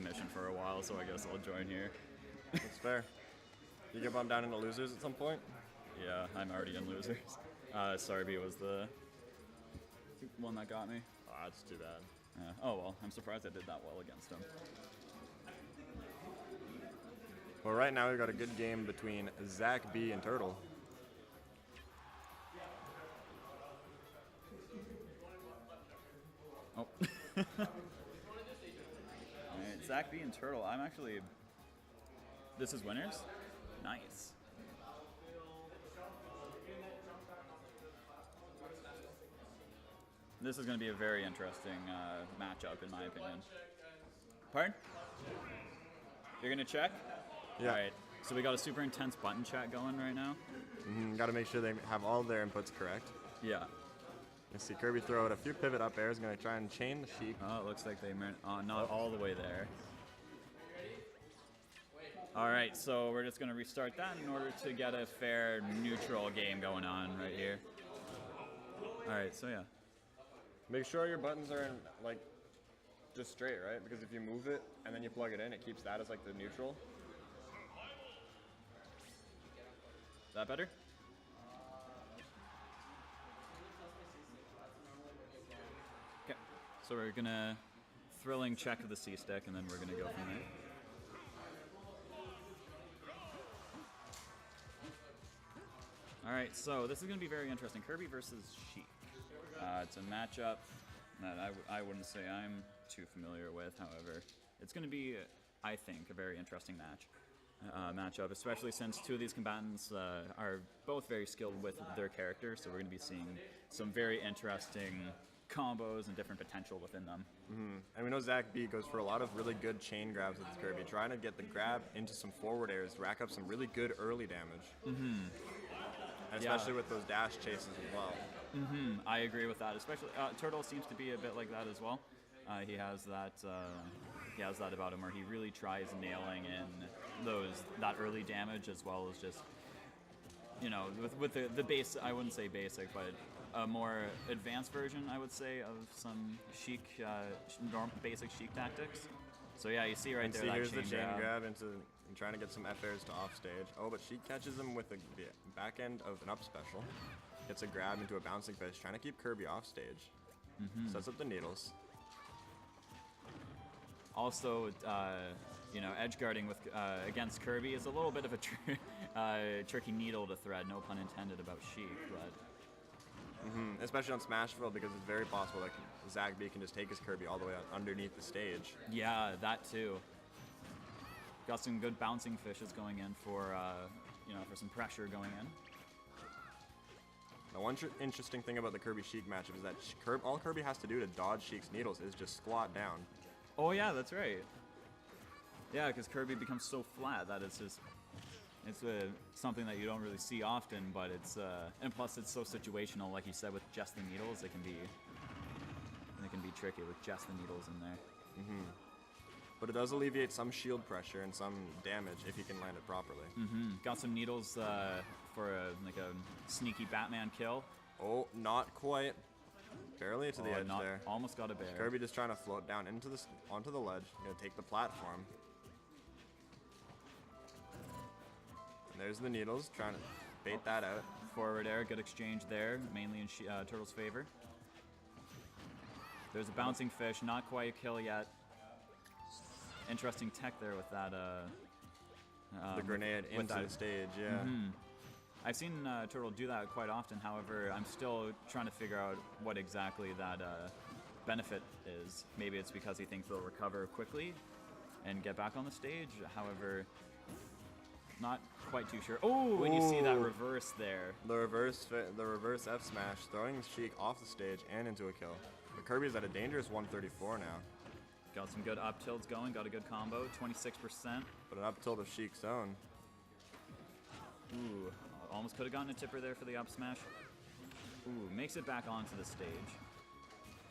commission for a while, so I guess I'll join here. That's fair. You get bumped down into losers at some point? Yeah, I'm already in losers. ZachB was the one that got me. Oh, that's too bad. Oh well, I'm surprised I did that well against him. Well, right now we've got a good game between ZachB and Turtle. Oh. Alright, ZachB and Turtle. I'm actually... This is winners? Nice. This is going to be a very interesting matchup, in my opinion. Pardon? You're going to check? Yeah. Alright, so we got a super intense button chat going right now. Got to make sure they have all their inputs correct. Yeah. You see Kirby throw out a few pivot up airs, going to try and chain the Sheik. Oh, it looks like they not all the way there. Alright, so we're just going to restart that in order to get a fair, neutral game going on right here. Alright, so yeah. Make sure your buttons are in, like, just straight, right? Because if you move it and then you plug it in, it keeps that as like the neutral. Is that better? Okay, so we're gonna thrilling check of the C stick, and then we're gonna go from there. All right, so this is gonna be very interesting. Kirby versus Sheik. It's a matchup that I wouldn't say I'm too familiar with. However, it's going to be, I think, a very interesting matchup, especially since two of these combatants are both very skilled with their characters. So we're going to be seeing some very interesting combos and different potential within them. And we know ZachB goes for a lot of really good chain grabs with Kirby, trying to get the grab into some forward airs, rack up some really good early damage. And especially with those dash chases as well. I agree with that. Especially Turtle seems to be a bit like that as well. He has that about him where he really tries nailing in that early damage, as well as just, you know, with the base. I wouldn't say basic, but a more advanced version, I would say, of some Sheik basic Sheik tactics. So yeah, you see right there. Here's the chain grab into and trying to get some F airs to off stage. Oh, but Sheik catches him with the back end of an up special. Gets a grab into a bouncing fish, trying to keep Kirby off stage. Sets up the needles. Also, you know, edge guarding with against Kirby is a little bit of a tricky needle to thread. No pun intended about Sheik, but. Especially on Smashville, because it's very possible that ZachB can just take his Kirby all the way underneath the stage. Yeah, that too. Got some good bouncing fishes going in for, you know, for some pressure going in. Now, one interesting thing about the Kirby-Sheik matchup is that all Kirby has to do to dodge Sheik's needles is just squat down. Oh yeah, that's right. Yeah, because Kirby becomes so flat that it's just... It's something that you don't really see often, but it's and plus it's so situational. Like you said, with just the needles, it can be tricky with just the needles in there. But it does alleviate some shield pressure and some damage if you can land it properly. Got some needles for a sneaky Batman kill. Oh, not quite. Barely to the edge there. Almost got a bear. Kirby just trying to float down onto the ledge. Gonna take the platform. And there's the needles, trying to bait that out. Forward air, good exchange there, mainly in Turtle's favor. There's a bouncing fish, not quite a kill yet. Interesting tech there with that. The grenade into the stage, yeah. I've seen Turtle do that quite often. However, I'm still trying to figure out what exactly that benefit is. Maybe it's because he thinks they'll recover quickly and get back on the stage. However, not quite too sure. Oh, and you see that reverse there. The reverse F smash, throwing Sheik off the stage and into a kill. But Kirby's at a dangerous 134 now. Got some good up tilts going, got a good combo, 26%. But an up tilt of Sheik's own. Ooh, almost could have gotten a tipper there for the up smash. Ooh, makes it back onto the stage.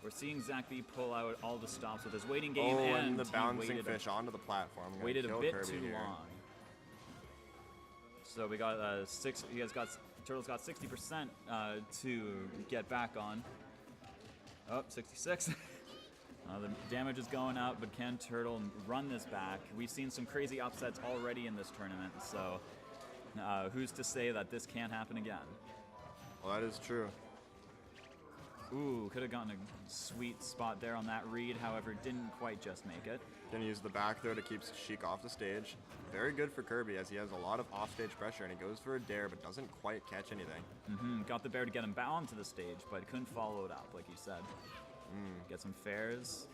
We're seeing ZachB pull out all the stops with his waiting game, and the bouncing fish onto the platform. Waited a bit too long. So we got Turtle's got 60% to get back on. Oh, 66. The damage is going up, but can Turtle run this back? We've seen some crazy upsets already in this tournament, so who's to say that this can't happen again? Well, that is true. Ooh, could have gotten a sweet spot there on that read, however, didn't quite just make it. Gonna use the back throw to keep Sheik off the stage. Very good for Kirby as he has a lot of offstage pressure and he goes for a dare but doesn't quite catch anything. Got the bear to get him bound to the stage, but couldn't follow it up, like you said. Get some fairs.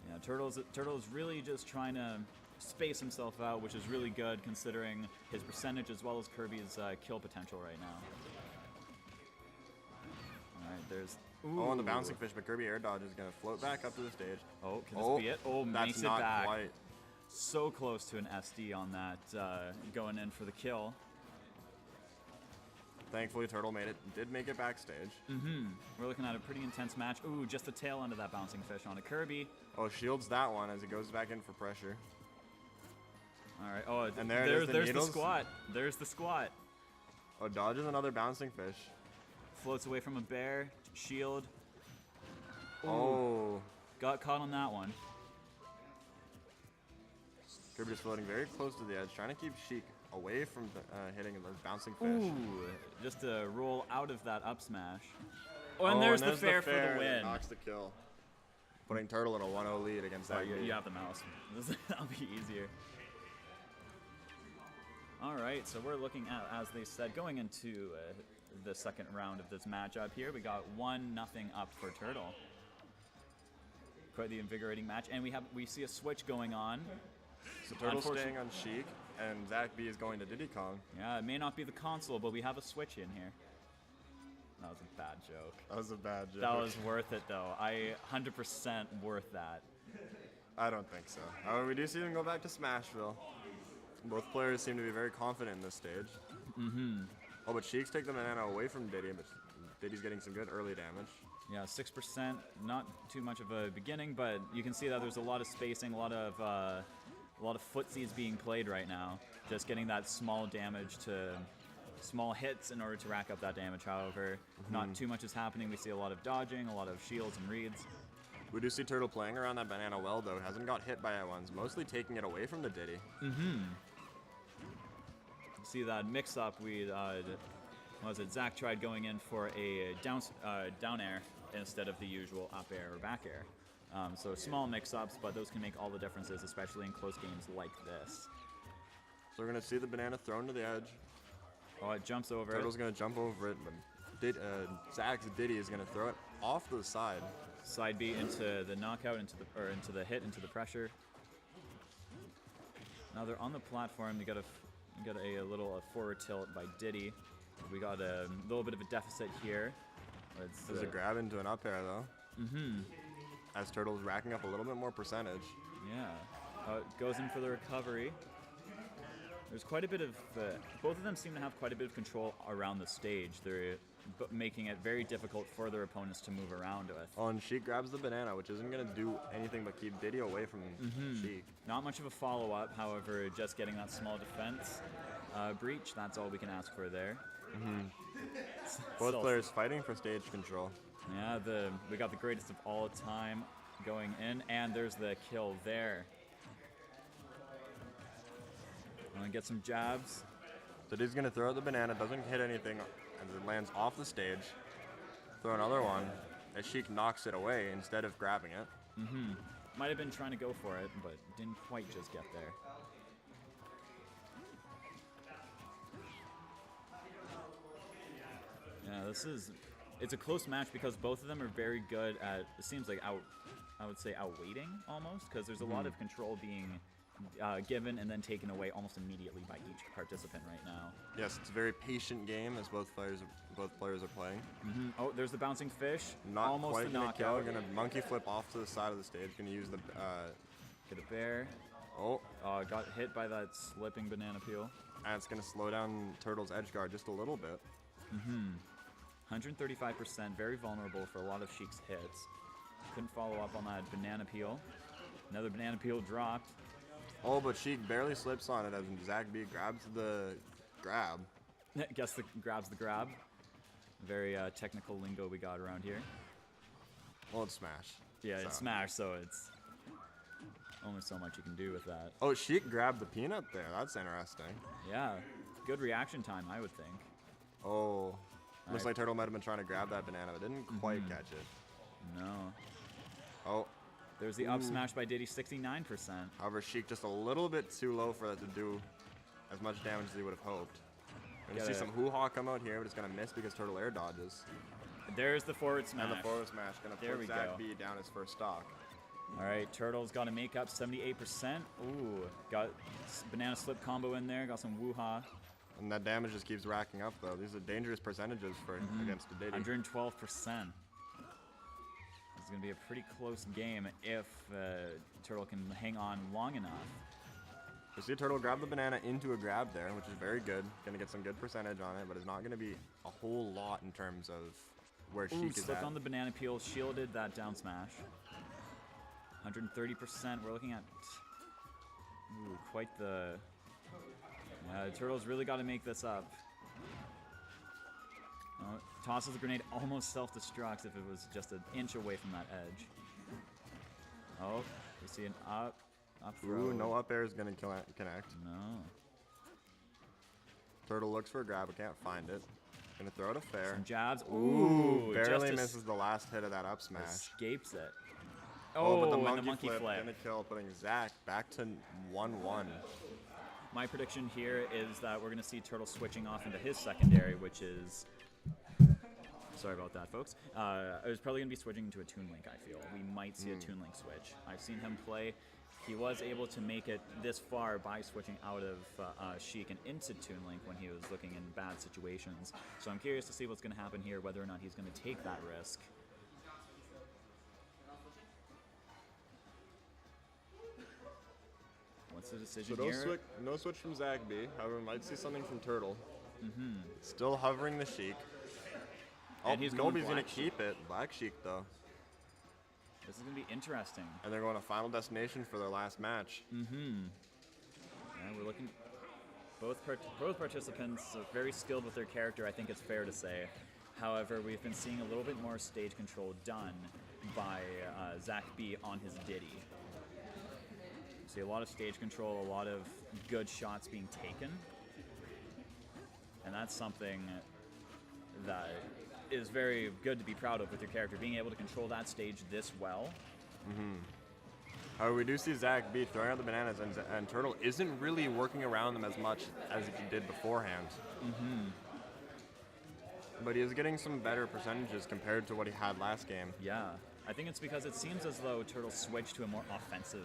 Yeah, Turtle's really just trying to space himself out, which is really good considering his percentage as well as Kirby's kill potential right now. Alright, there's... Ooh. Oh, and the bouncing fish, but Kirby air dodge is going to float back up to the stage. Oh, can this be it? Oh, makes it back. That's not quite. So close to an SD on that, going in for the kill. Thankfully, Turtle did make it backstage. We're looking at a pretty intense match. Ooh, just the tail end of that bouncing fish on a Kirby. Oh, shields that one as it goes back in for pressure. All right. Oh, and there's the squat. There's the squat. Oh, dodges another bouncing fish. Floats away from a bear. Shield. Ooh, oh. Got caught on that one. Kirby is floating very close to the edge, trying to keep Sheik away from hitting the bouncing fish. Ooh, just to roll out of that up smash. Oh, and there's the fair for the win. Knocks the kill. Putting Turtle in a 1-0 lead against that. You have the mouse. That'll be easier. All right, so we're looking at, as they said, going into the second round of this matchup here. We got 1-0 up for Turtle. Quite the invigorating match, and we see a switch going on. So Turtle's staying on Sheik, and ZachB is going to Diddy Kong. Yeah, it may not be the console, but we have a switch in here. That was a bad joke. That was a bad joke. That was worth it, though. 100% worth that. I don't think so. However, we do see them go back to Smashville. Both players seem to be very confident in this stage. Oh, but Sheik's take the banana away from Diddy, but Diddy's getting some good early damage. Yeah, 6%, not too much of a beginning, but you can see that there's a lot of spacing, a lot of footsies being played right now. Just getting that small damage to small hits in order to rack up that damage. However, not too much is happening. We see a lot of dodging, a lot of shields and reads. We do see Turtle playing around that banana well, though. Hasn't got hit by it once, mostly taking it away from the Diddy. See that mix-up, Zach tried going in for a down air instead of the usual up air or back air. So small mix-ups, but those can make all the differences, especially in close games like this. So we're going to see the banana thrown to the edge. Oh, it jumps over it. Turtle's going to jump over it, but Zach's Diddy is going to throw it off to the side. Side B into the knockout, into the hit, into the pressure. Now they're on the platform. They got a little forward tilt by Diddy. We got a little bit of a deficit here. There's a grab into an up air though. As Turtle's racking up a little bit more percentage. Yeah. Goes in for the recovery. There's quite a bit of... both of them seem to have quite a bit of control around the stage. They're making it very difficult for their opponents to move around with. Oh, and Sheik grabs the banana, which isn't going to do anything but keep Diddy away from Sheik. Not much of a follow-up, however, just getting that small defense breach, that's all we can ask for there. Both players fighting for stage control. Yeah, we got the greatest of all time going in, and there's the kill there. Gonna get some jabs. So he's gonna throw out the banana, doesn't hit anything, and it lands off the stage. Throw another one, as Sheik knocks it away instead of grabbing it. Might have been trying to go for it, but didn't quite just get there. Yeah, it's a close match because both of them are very good at, it seems like I would say outweighting almost, because there's a lot of control being given and then taken away almost immediately by each participant right now. Yes, it's a very patient game as both players are playing. Oh, there's the bouncing fish. Not almost quite the gonna knockout. kill. Gonna monkey flip off to the side of the stage. Gonna use the get a bear. Oh, got hit by that slipping banana peel. And it's gonna slow down Turtle's edge guard just a little bit. 135%, very vulnerable for a lot of Sheik's hits. Couldn't follow up on that banana peel. Another banana peel dropped. Oh, but Sheik barely slips on it as ZachB grabs the grab. Grabs the grab. Very technical lingo we got around here. Well, it's smash. Yeah, so. it's smash, so it's only so much you can do with that. Oh, Sheik grabbed the peanut there. That's interesting. Yeah, good reaction time, I would think. Oh, looks Right. like Turtle might have been trying to grab that banana, but didn't quite catch it. No. Oh, There's the up smash by Diddy, 69%. however, Sheik just a little bit too low for that to do as much damage as he would have hoped. We're gonna see some hoo-ha come out here, but it's gonna miss because Turtle air dodges. There's the forward smash. And the forward smash gonna There put we ZachB go. down his first stock. All right, Turtle's got to make up 78%. Ooh, got banana slip combo in there. Got some woo-ha. And that damage just keeps racking up, though. These are dangerous percentages for against Diddy. 112%. This is going to be a pretty close game if Turtle can hang on long enough. We see Turtle grab the banana into a grab there, which is very good. Gonna get some good percentage on it, but it's not gonna be a whole lot in terms of where Ooh, Sheik is slipped at. on the banana peel, shielded that down smash. 130%. We're looking at quite the. Turtle's really got to make this up. Oh, tosses the grenade, almost self-destructs if it was just an inch away from that edge. Oh, we see an up throw. Ooh, no up air is gonna connect. No. Turtle looks for a grab, but can't find it. Gonna throw it a fair. Some jabs. Ooh, barely just misses the last hit of that up smash. escapes it. Oh, but the and monkey flip gonna kill, putting Zach back to 1-1. My prediction here is that we're going to see Turtle switching off into his secondary, which is... Sorry about that, folks. I was probably going to be switching into a Toon Link, I feel. We might see a Toon Link switch. I've seen him play. He was able to make it this far by switching out of Sheik and into Toon Link when he was looking in bad situations. So I'm curious to see what's going to happen here, whether or not he's going to take that risk. What's the decision So here? no switch from ZachB. However, might see something from Turtle. Still hovering the Sheik. Oh, And he's going nobody's gonna Black keep it. Black Sheik though. This is going to be interesting. And they're going to Final Destination for their last match. Yeah, we're looking. Both participants are very skilled with their character, I think it's fair to say. However, we've been seeing a little bit more stage control done by ZachB on his Diddy. See a lot of stage control, a lot of good shots being taken. And that's something that is very good to be proud of with your character, being able to control that stage this well. However, we do see ZachB throwing out the bananas, and Turtle isn't really working around them as much as he did beforehand. But he is getting some better percentages compared to what he had last game. Yeah, I think it's because it seems as though Turtle switched to a more offensive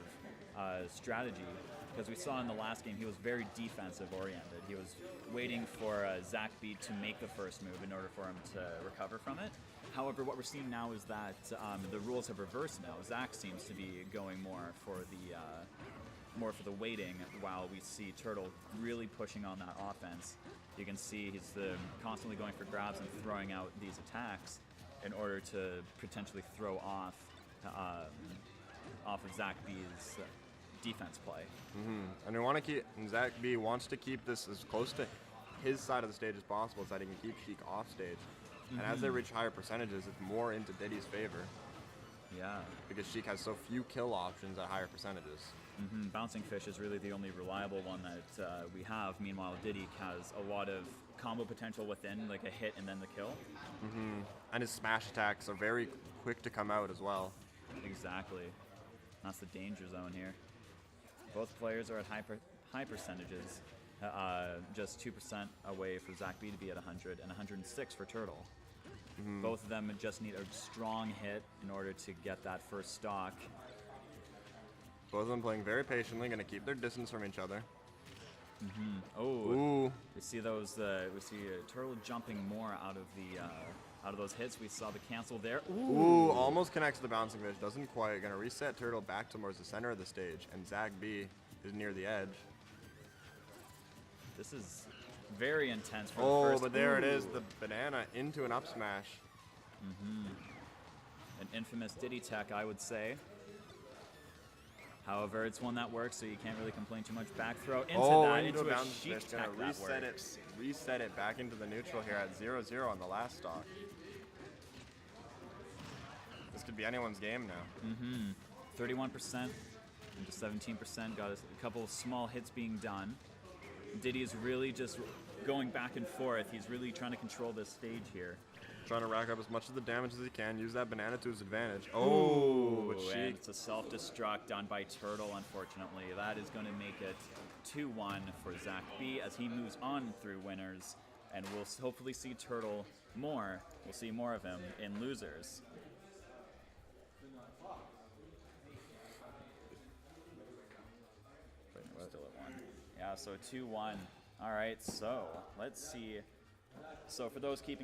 strategy, because we saw in the last game he was very defensive oriented. He was waiting for ZachB to make the first move in order for him to recover from it. However, what we're seeing now is that the rules have reversed now. Zach seems to be going more for the waiting, while we see Turtle really pushing on that offense. You can see he's constantly going for grabs and throwing out these attacks in order to potentially throw off of ZachB's defense play. And we want to keep, and ZachB wants to keep this as close to his side of the stage as possible so that he can keep Sheik off stage. And as they reach higher percentages, it's more into Diddy's favor. Yeah. Because Sheik has so few kill options at higher percentages. Bouncing Fish is really the only reliable one that we have. Meanwhile, Diddy has a lot of combo potential within, like a hit and then the kill. And his smash attacks are very quick to come out as well. Exactly. That's the danger zone here. Both players are at high percentages. Just 2% away for ZachB to be at 100 and 106 for Turtle. Both of them just need a strong hit in order to get that first stock. Both of them playing very patiently, going to keep their distance from each other. Oh, Ooh. we see those. We see Turtle jumping more out of those hits. We saw the cancel there. Ooh, almost connects to the bouncing fish. Doesn't quite. Going to reset Turtle back towards the center of the stage. And ZachB is near the edge. This is very intense for Oh, the first. but there it is. The banana into an up smash. An infamous Diddy tech, I would say. However, it's one that works, so you can't really complain too much. Back throw into into a a bouncing Sheik fish. tech Gonna that reset it back into the neutral here at 0-0 on the last stock. This to be anyone's game now. 31% into 17%. Got a couple of small hits being done. Diddy is really just going back and forth. He's really trying to control this stage here. Trying to rack up as much of the damage as he can. Use that banana to his advantage. Oh, but and Sheik. it's a self-destruct done by Turtle, unfortunately. That is going to make it 2-1 for ZachB as he moves on through winners. And we'll hopefully see Turtle more. We'll see more of him in losers. We're still at 1. Yeah, so 2-1. All right, so let's see. So for those keeping